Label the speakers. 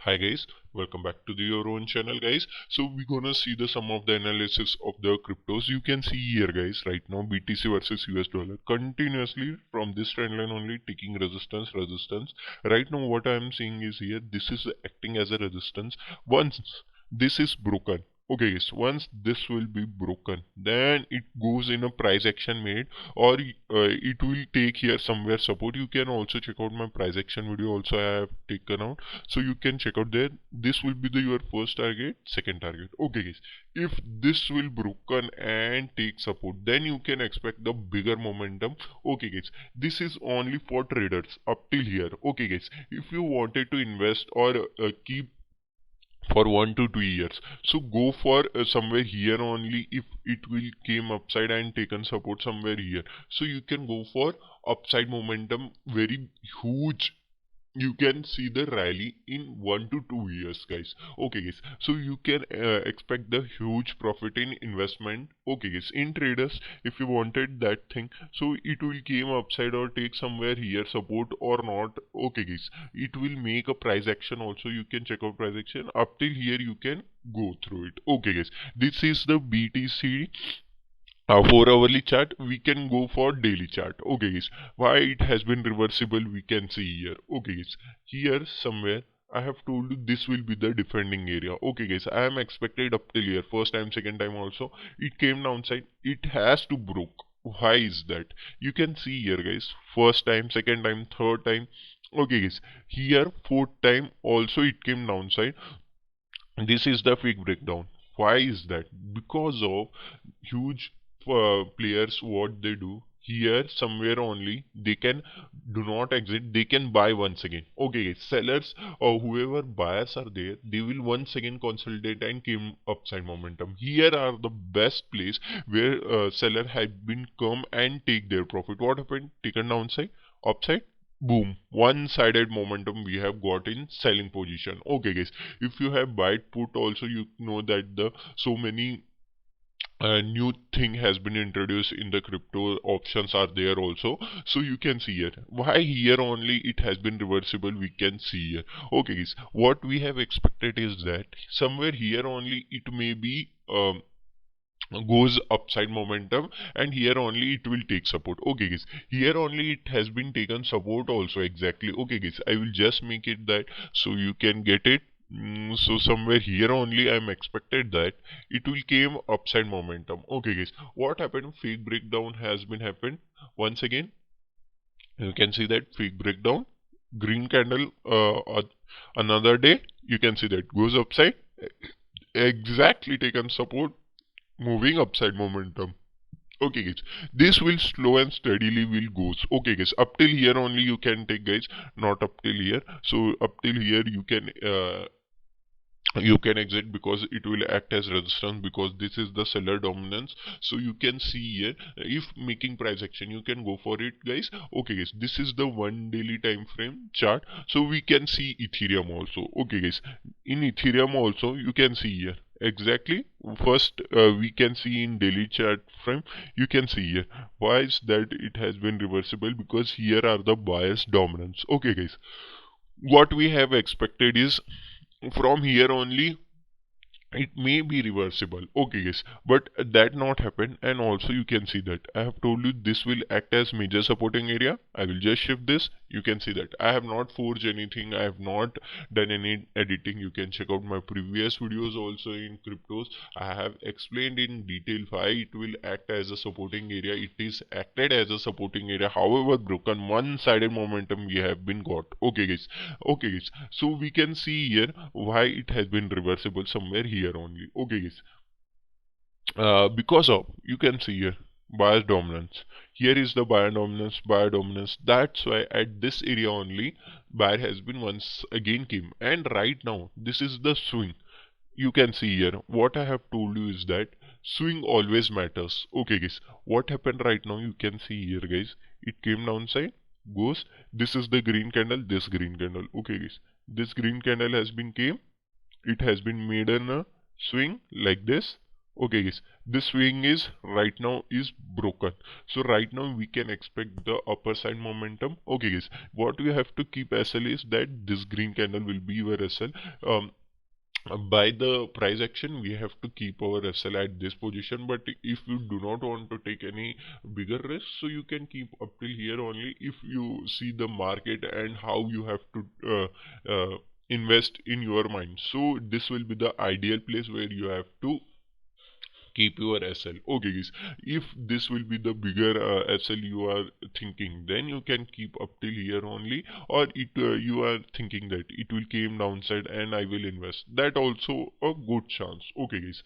Speaker 1: Hi guys, welcome back to your own channel guys. So we're gonna see the some of the analysis of the cryptos. You can see here guys right now BTC versus US dollar continuously from this trend line only taking resistance. Right now what I am seeing is here this is acting as a resistance. Once this is broken, okay guys, once this will be broken, then it goes in a price action made, or it will take here somewhere support. You can also check out my price action video also I have taken out, so you can check out there. This will be your first target, second target. Okay guys, if this will broken and take support, then you can expect the bigger momentum. Okay guys, this is only for traders up till here. Okay guys, if you wanted to invest or keep for 1 to 2 years, so go for somewhere here only. If it will came upside and taken support somewhere here, so you can go for upside momentum, very huge. You can see the rally in 1 to 2 years guys. Okay guys, so you can expect the huge profit in investment. Okay guys, in traders, if you wanted that thing, so it will came upside or take somewhere here support or not. Okay guys, it will make a price action also. You can check out price action up till here, you can go through it. Okay guys, this is the BTC 4 hourly chart. We can go for daily chart. Okay guys, why it has been reversible we can see here. Okay guys, here somewhere I have told you this will be the defending area. Okay guys, I am expected up till here, first time, second time also it came downside. It has to broke. Why is that? You can see here guys, first time, second time, third time. Okay guys, here fourth time also it came downside. This is the fake breakdown. Why is that? Because of huge players, what they do here somewhere only, they can do not exit, they can buy once again. Okay guys, sellers or whoever buyers are there, they will once again consolidate and came upside momentum. Here are the best place where seller had been come and take their profit. What happened? Taken downside, upside, boom, one-sided momentum we have got in selling position. Okay guys, if you have buy put also, you know that the so many new thing has been introduced in the crypto. Options are there also, so you can see here why here only it has been reversible. We can see here. Okay guys, what we have expected is that somewhere here only it may be goes upside momentum, and here only it will take support. Okay guys, here only it has been taken support also exactly. Okay guys, I will just make it that so you can get it. So somewhere here only I'm expected that it will came upside momentum. Okay guys, what happened? Fake breakdown has been happened once again. You can see that fake breakdown, green candle, another day you can see that goes upside, exactly taken support, moving upside momentum. Okay guys, this will slow and steadily will goes. Okay guys, up till here only you can take guys, not up till here. So up till here you can exit because it will act as resistance, because this is the seller dominance. So you can see here, if making price action you can go for it guys. Okay guys, this is the 1 daily time frame chart, so we can see Ethereum also. Okay guys, in Ethereum also you can see here exactly. First we can see in daily chart frame, you can see here why is that it has been reversible, because here are the buyers dominance. Okay guys, what we have expected is from here only it may be reversible. Okay guys, but that not happen. And also you can see that I have told you this will act as major supporting area. I will just shift this. You can see that I have not forged anything, I have not done any editing. You can check out my previous videos also in cryptos. I have explained in detail why it will act as a supporting area. It is acted as a supporting area, however broken one-sided momentum we have been got. Okay guys, okay guys, so we can see here why it has been reversible somewhere here only. Okay guys, because of, you can see here, buyer dominance. Here is the buyer dominance. That's why at this area only buyer has been once again came. And right now this is the swing. You can see here what I have told you is that swing always matters. Okay guys, what happened right now? You can see here guys, it came downside, goes, this is the green candle, this green candle. Okay guys, this green candle has been came, it has been made in a swing like this. Okay guys, this swing is right now is broken, so right now we can expect the upper side momentum. Okay guys, what we have to keep SL is that this green candle will be your SL. um by the price action we have to keep our SL at this position, but if you do not want to take any bigger risk, so you can keep up till here only. If you see the market and how you have to invest in your mind, so this will be the ideal place where you have to keep your SL. Okay guys, if this will be the bigger SL you are thinking, then you can keep up till here only, or it you are thinking that it will came downside and I will invest, that also a good chance. Okay guys,